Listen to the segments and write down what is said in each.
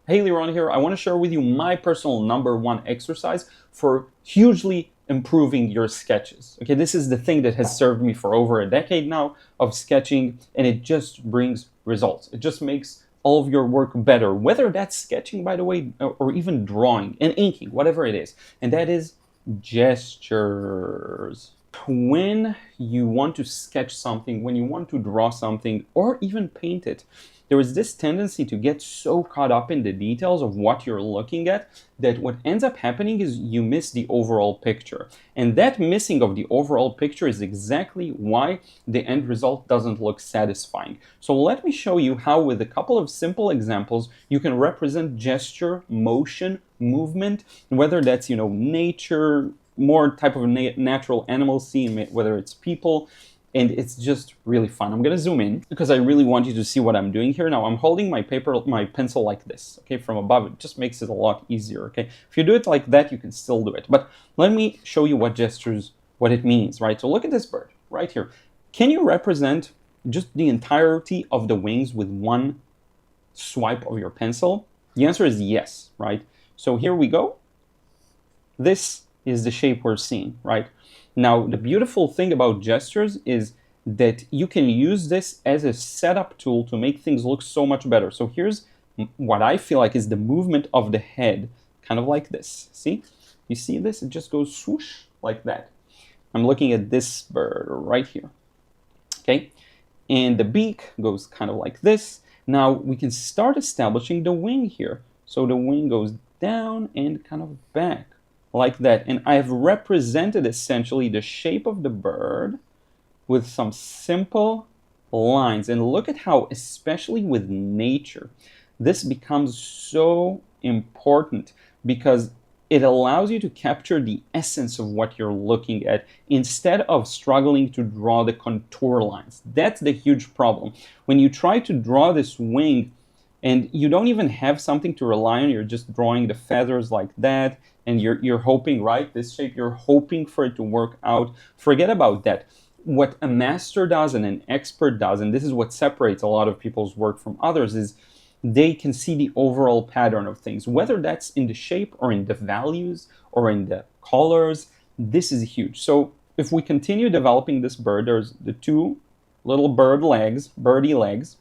Hey, Liron here. I want to share with you my personal #1 exercise for hugely improving your sketches. Okay, this is the thing that has served me for over a decade now of sketching, and it just brings results. It just makes all of your work better, whether that's sketching, by the way, or even drawing and inking, whatever it is. And that is gestures. When you want to sketch something, when you want to draw something, or even paint it, there is this tendency to get so caught up in the details of what you're looking at that what ends up happening is you miss the overall picture. And that missing of the overall picture is exactly why the end result doesn't look satisfying. So let me show you how, with a couple of simple examples, you can represent gesture, motion, movement, whether that's, nature, more type of natural animal scene, whether it's people, and it's just really fun. I'm gonna zoom in because I really want you to see what I'm doing here. Now I'm holding my pencil like this, okay, from above. It just makes it a lot easier, okay? If you do it like that, you can still do it. But let me show you what it means, right? So look at this bird right here. Can you represent just the entirety of the wings with one swipe of your pencil? The answer is yes, right? So here we go. This is the shape we're seeing, right? Now, the beautiful thing about gestures is that you can use this as a setup tool to make things look so much better. So here's what I feel like is the movement of the head, kind of like this. See? You see this? It just goes swoosh like that. I'm looking at this bird right here. Okay? And the beak goes kind of like this. Now, we can start establishing the wing here. So the wing goes down and kind of back, like that. And I have represented essentially the shape of the bird with some simple lines. And look at how, especially with nature, this becomes so important because it allows you to capture the essence of what you're looking at instead of struggling to draw the contour lines. That's the huge problem. When you try to draw this wing and you don't even have something to rely on, you're just drawing the feathers like that, and you're hoping, right, this shape, you're hoping for it to work out. Forget about that. What a master does and an expert does, and this is what separates a lot of people's work from others, is they can see the overall pattern of things, whether that's in the shape or in the values or in the colors. This is huge. So if we continue developing this bird, there's the two little birdie legs,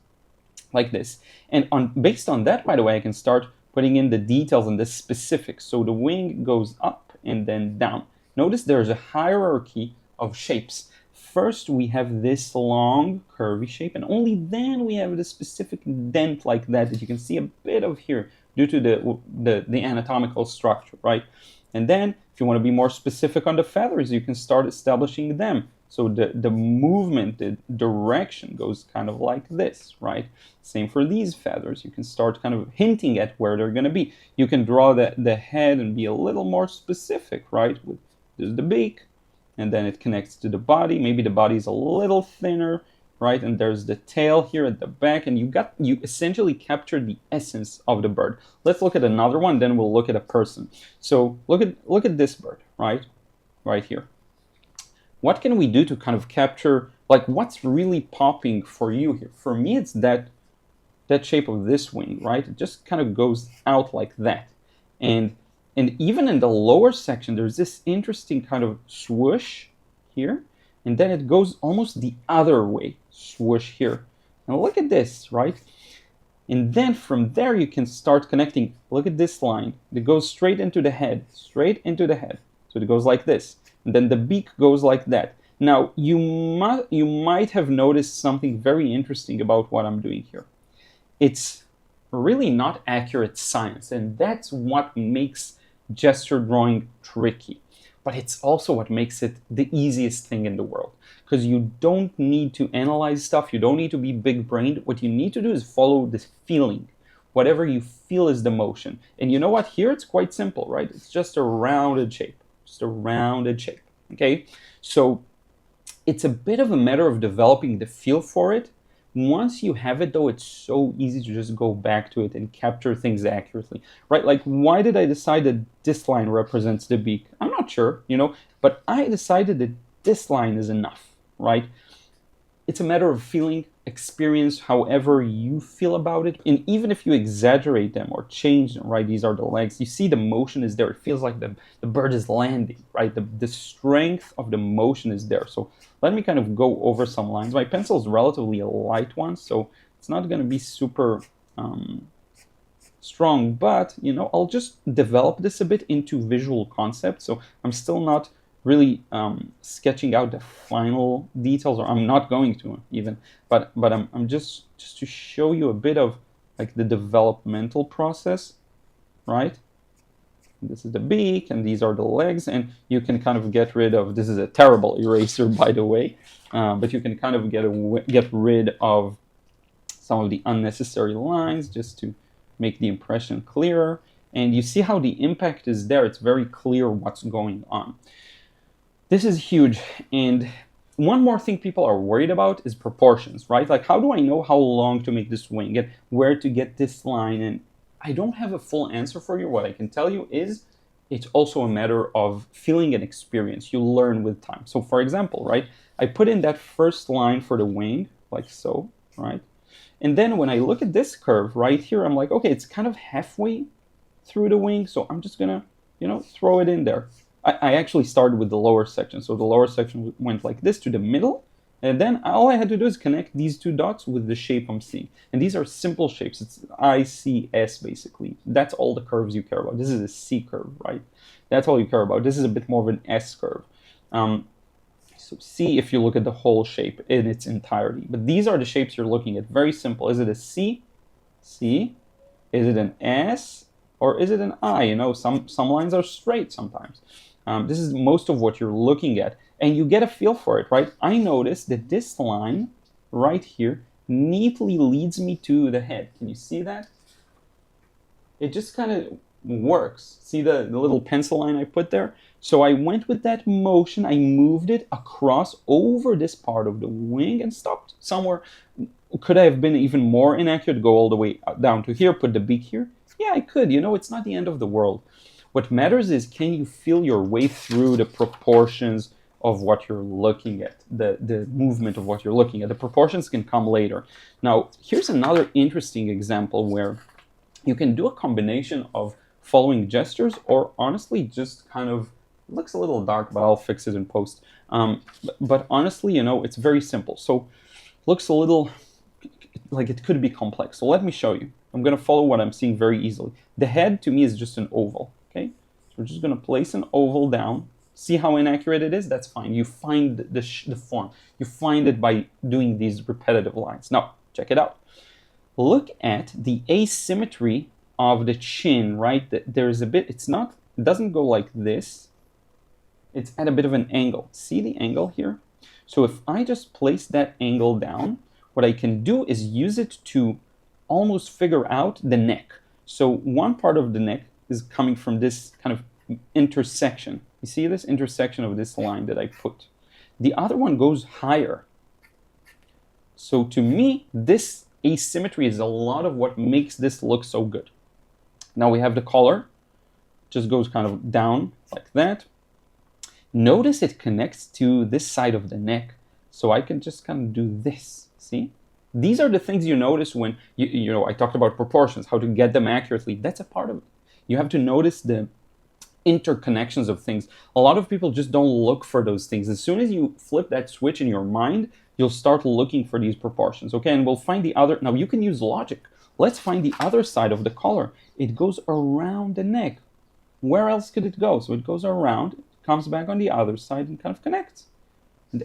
like this. And based on that, by the way, I can start putting in the details and the specifics. So the wing goes up and then down. Notice there's a hierarchy of shapes. First, we have this long curvy shape, and only then we have the specific dent like that you can see a bit of here due to the anatomical structure, right? And then, if you want to be more specific on the feathers, you can start establishing them. So the movement, the direction goes kind of like this, right? Same for these feathers. You can start kind of hinting at where they're going to be. You can draw the head and be a little more specific, right? There's the beak, and then it connects to the body. Maybe the body is a little thinner, right? And there's the tail here at the back, and you essentially captured the essence of the bird. Let's look at another one, then we'll look at a person. So look at this bird, right? Right here. What can we do to kind of capture, like, what's really popping for you here? For me, it's that shape of this wing, right? It just kind of goes out like that. And even in the lower section, there's this interesting kind of swoosh here. And then it goes almost the other way, swoosh here. And look at this, right? And then from there, you can start connecting. Look at this line. It goes straight into the head, straight into the head. So it goes like this. And then the beak goes like that. Now, you might have noticed something very interesting about what I'm doing here. It's really not accurate science, and that's what makes gesture drawing tricky. But it's also what makes it the easiest thing in the world, because you don't need to analyze stuff. You don't need to be big-brained. What you need to do is follow this feeling. Whatever you feel is the motion. And you know what? Here it's quite simple, right? It's just a rounded shape. Just a rounded shape, okay? So it's a bit of a matter of developing the feel for it. Once you have it, though, it's so easy to just go back to it and capture things accurately, right? Like, why did I decide that this line represents the beak? I'm not sure, but I decided that this line is enough, right? It's a matter of feeling, experience however you feel about it. And even if you exaggerate them or change them, right, these are the legs, you see the motion is there. It feels like the bird is landing, right? The strength of the motion is there. So let me kind of go over some lines. My pencil is relatively a light one, so it's not going to be super strong, but I'll just develop this a bit into visual concept. So I'm still not really sketching out the final details, or I'm not going to even, but I'm just to show you a bit of like the developmental process, right? This is the beak, and these are the legs, and you can kind of get rid of, this is a terrible eraser, by the way, but you can kind of get rid of some of the unnecessary lines just to make the impression clearer. And you see how the impact is there. It's very clear what's going on. This is huge. And one more thing people are worried about is proportions, right? Like, how do I know how long to make this wing and where to get this line? And I don't have a full answer for you. What I can tell you is it's also a matter of feeling and experience. You learn with time. So for example, right, I put in that first line for the wing, like so, right? And then when I look at this curve right here, I'm like, okay, it's kind of halfway through the wing. So I'm just gonna, throw it in there. I actually started with the lower section. So the lower section went like this to the middle. And then all I had to do is connect these two dots with the shape I'm seeing. And these are simple shapes. It's ICS, basically. That's all the curves you care about. This is a C curve, right? That's all you care about. This is a bit more of an S curve. So C, if you look at the whole shape in its entirety. But these are the shapes you're looking at. Very simple. Is it a C? C? Is it an S? Or is it an I? Some lines are straight sometimes. This is most of what you're looking at. And you get a feel for it, right? I noticed that this line right here neatly leads me to the head. Can you see that? It just kind of works. See the little pencil line I put there? So I went with that motion. I moved it across over this part of the wing and stopped somewhere. Could I have been even more inaccurate? Go all the way down to here, put the beak here? Yeah, I could. It's not the end of the world. What matters is, can you feel your way through the proportions of what you're looking at, the movement of what you're looking at. The proportions can come later. Now, here's another interesting example where you can do a combination of following gestures, or honestly just kind of, it looks a little dark, but I'll fix it in post. But honestly, it's very simple. So looks a little like it could be complex. So let me show you. I'm going to follow what I'm seeing very easily. The head to me is just an oval. Okay, so we're just going to place an oval down. See how inaccurate it is? That's fine. You find the form. You find it by doing these repetitive lines. Now, check it out. Look at the asymmetry of the chin, right? There's a bit, it doesn't go like this. It's at a bit of an angle. See the angle here? So if I just place that angle down, what I can do is use it to almost figure out the neck. So one part of the neck is coming from this kind of intersection. You see this intersection of this line that I put. The other one goes higher. So to me, this asymmetry is a lot of what makes this look so good. Now we have the collar. Just goes kind of down like that. Notice it connects to this side of the neck. So I can just kind of do this. See? These are the things you notice when, I talked about proportions, how to get them accurately. That's a part of it. You have to notice the interconnections of things. A lot of people just don't look for those things. As soon as you flip that switch in your mind, you'll start looking for these proportions. Okay, and we'll find the other. Now you can use logic. Let's find the other side of the collar. It goes around the neck. Where else could it go? So it goes around, comes back on the other side and kind of connects.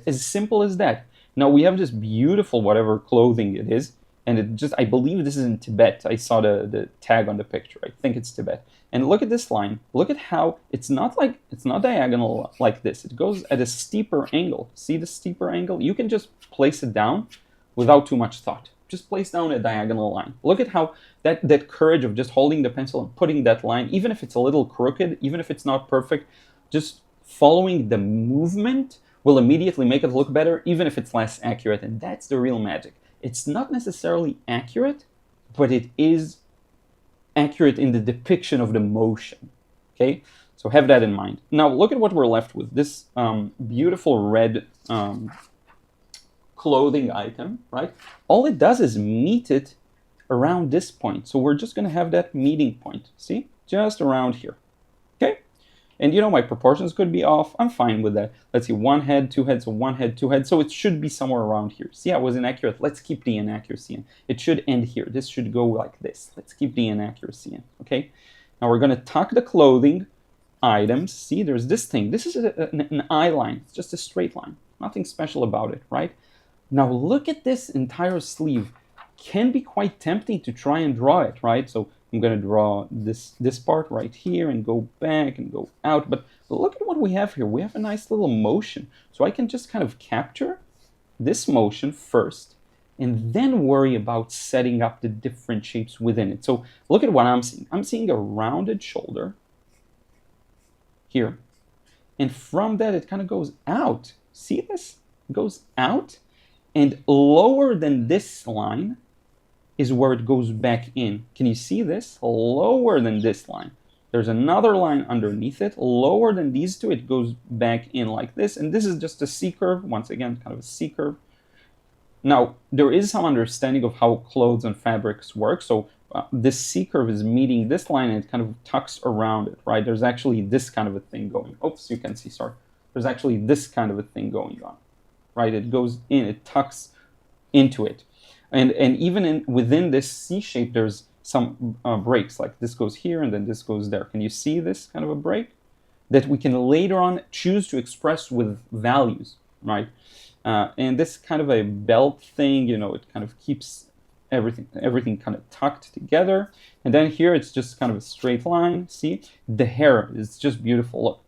As simple as that. Now we have this beautiful whatever clothing it is, and it just, I believe this is in Tibet. I saw the tag on the picture. I think it's Tibet. And look at this line. Look at how it's not diagonal like this. It goes at a steeper angle. See the steeper angle? You can just place it down without too much thought. Just place down a diagonal line. Look at how that courage of just holding the pencil and putting that line, even if it's a little crooked, even if it's not perfect, just following the movement will immediately make it look better, even if it's less accurate. And that's the real magic. It's not necessarily accurate, but it is accurate in the depiction of the motion. Okay, so have that in mind. Now look at what we're left with. This beautiful red clothing item, right? All it does is meet it around this point. So we're just going to have that meeting point, see? Just around here, okay? And you know, my proportions could be off. I'm fine with that. Let's see, one head, two heads, so one head, two heads. So it should be somewhere around here. See, I was inaccurate. Let's keep the inaccuracy in. It should end here. This should go like this. Let's keep the inaccuracy in, okay? Now we're going to tuck the clothing items. See, there's this thing. This is an eye line. It's just a straight line. Nothing special about it, right? Now look at this entire sleeve. Can be quite tempting to try and draw it, right? So I'm going to draw this part right here and go back and go out. But look at what we have here. We have a nice little motion. So I can just kind of capture this motion first and then worry about setting up the different shapes within it. So look at what I'm seeing. I'm seeing a rounded shoulder here. And from that, it kind of goes out. See this? It goes out. And lower than this line is where it goes back in. Can you see this? Lower than this line. There's another line underneath it. Lower than these two, it goes back in like this. And this is just a C-curve. Once again, kind of a C-curve. Now, there is some understanding of how clothes and fabrics work. So this C-curve is meeting this line and it kind of tucks around it, right? There's actually this kind of a thing going. Oops, you can see, sorry. There's actually this kind of a thing going on, right? It goes in, it tucks into it. And even within this C shape, there's some breaks, like this goes here and then this goes there. Can you see this kind of a break? That we can later on choose to express with values, right? And this kind of a belt thing, you know, it kind of keeps everything kind of tucked together. And then here it's just kind of a straight line, see? The hair is just beautiful. Look,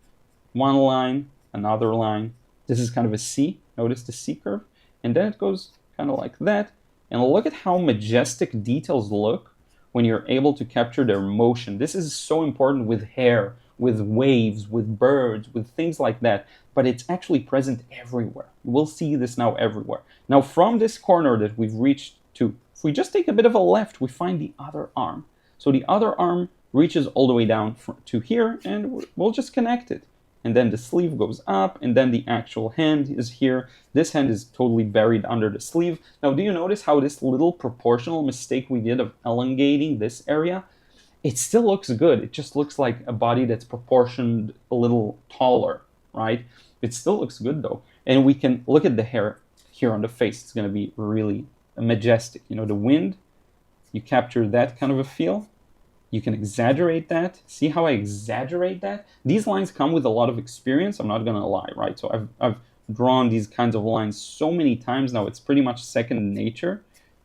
one line, another line. This is kind of a C, notice the C curve. And then it goes kind of like that. And look at how majestic details look when you're able to capture their motion. This is so important with hair, with waves, with birds, with things like that. But it's actually present everywhere. We'll see this now everywhere. Now from this corner that we've reached to, if we just take a bit of a left, we find the other arm. So the other arm reaches all the way down to here, and we'll just connect it. And then the sleeve goes up, and then the actual hand is here. This hand is totally buried under the sleeve. Now, do you notice how this little proportional mistake we did of elongating this area? It still looks good. It just looks like a body that's proportioned a little taller, right? It still looks good, though. And we can look at the hair here on the face. It's going to be really majestic. You know, the wind, you capture that kind of a feel. You can exaggerate that. See how I exaggerate that? These lines come with a lot of experience. I'm not going to lie, right? So I've drawn these kinds of lines so many times now. It's pretty much second nature.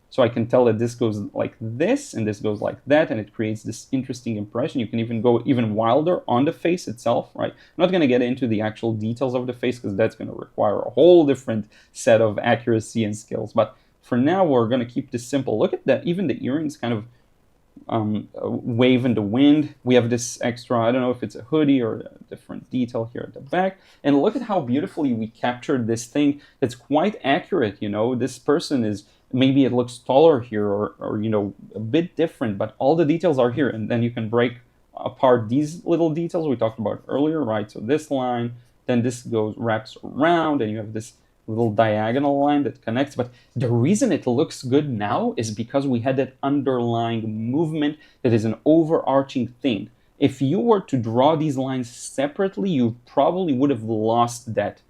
So I can tell that this goes like this and this goes like that, and it creates this interesting impression. You can even go even wilder on the face itself, right? I'm not going to get into the actual details of the face because that's going to require a whole different set of accuracy and skills. But for now, we're going to keep this simple. Look at that. Even the earrings kind of wave in the wind. We have this extra, I don't know if it's a hoodie or a different detail here at the back. And look at how beautifully we captured this thing. It's quite accurate, you know. This person is, maybe it looks taller here or you know, a bit different, but all the details are here. And then you can break apart these little details we talked about earlier, right? So this line, then this wraps around, and you have this little diagonal line that connects. But the reason it looks good now is because we had that underlying movement that is an overarching thing. If you were to draw these lines separately, you probably would have lost that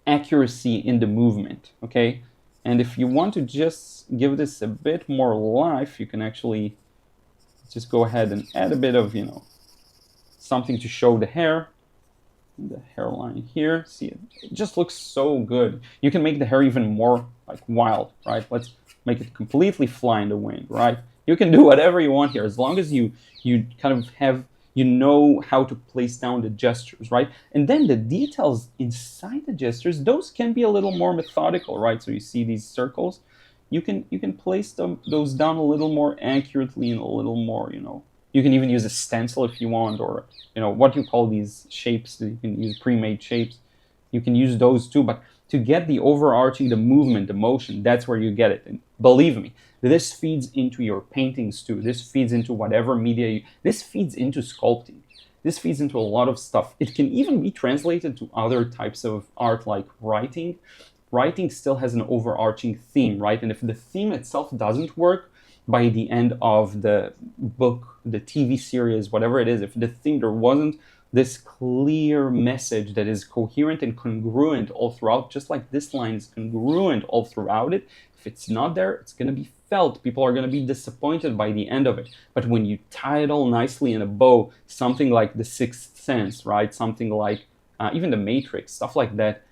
accuracy in the movement, okay? And if you want to just give this a bit more life, you can actually just go ahead and add a bit of, you know, something to show the hair. The hairline here, see it just looks so good. You can make the hair even more like wild, right? Let's make it completely fly in the wind, right? You can do whatever you want here as long as you kind of have, you know how to place down the gestures, right? And then the details inside the gestures, those can be a little more methodical, right? So you see these circles, you can place those down a little more accurately and a little more, you know. You can even use a stencil if you want, or, you know, what you call these shapes. You can use pre-made shapes. You can use those too. But to get the overarching, the movement, the motion, that's where you get it. And believe me, this feeds into your paintings too. This feeds into whatever media this feeds into sculpting. This feeds into a lot of stuff. It can even be translated to other types of art, like writing. Writing still has an overarching theme, right? And if the theme itself doesn't work by the end of the book, the TV series, whatever it is, if the theme, there wasn't this clear message that is coherent and congruent all throughout, just like this line is congruent all throughout it, if it's not there, it's going to be felt. People are going to be disappointed by the end of it. But when you tie it all nicely in a bow, something like The Sixth Sense, right? Something like even The Matrix, stuff like that,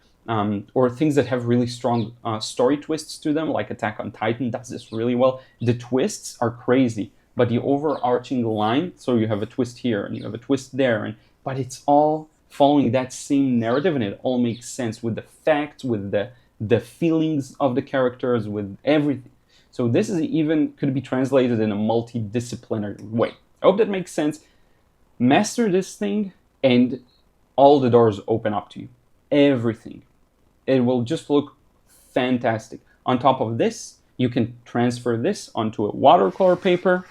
or things that have really strong story twists to them, like Attack on Titan does this really well. The twists are crazy, but the overarching line, so you have a twist here and you have a twist there, but it's all following that same narrative, and it all makes sense with the facts, with the feelings of the characters, with everything. So this is even could be translated in a multidisciplinary way. I hope that makes sense. Master this thing, and all the doors open up to you. Everything. It will just look fantastic. On top of this, you can transfer this onto a watercolor paper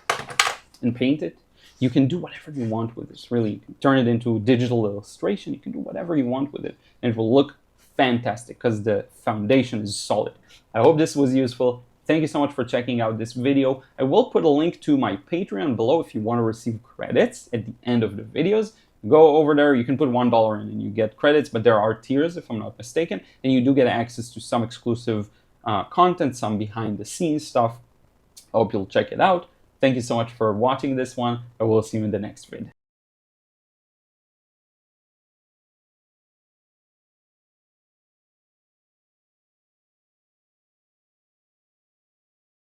and paint it. You can do whatever you want with this, really. You can turn it into digital illustration. You can do whatever you want with it, and it will look fantastic because the foundation is solid. I hope this was useful. Thank you so much for checking out this video. I will put a link to my Patreon below if you want to receive credits at the end of the videos. Go over there, you can put $1 in and you get credits, but there are tiers if I'm not mistaken, and you do get access to some exclusive content, some behind the scenes stuff. I hope you'll check it out. Thank you so much for watching this one. I will see you in the next vid.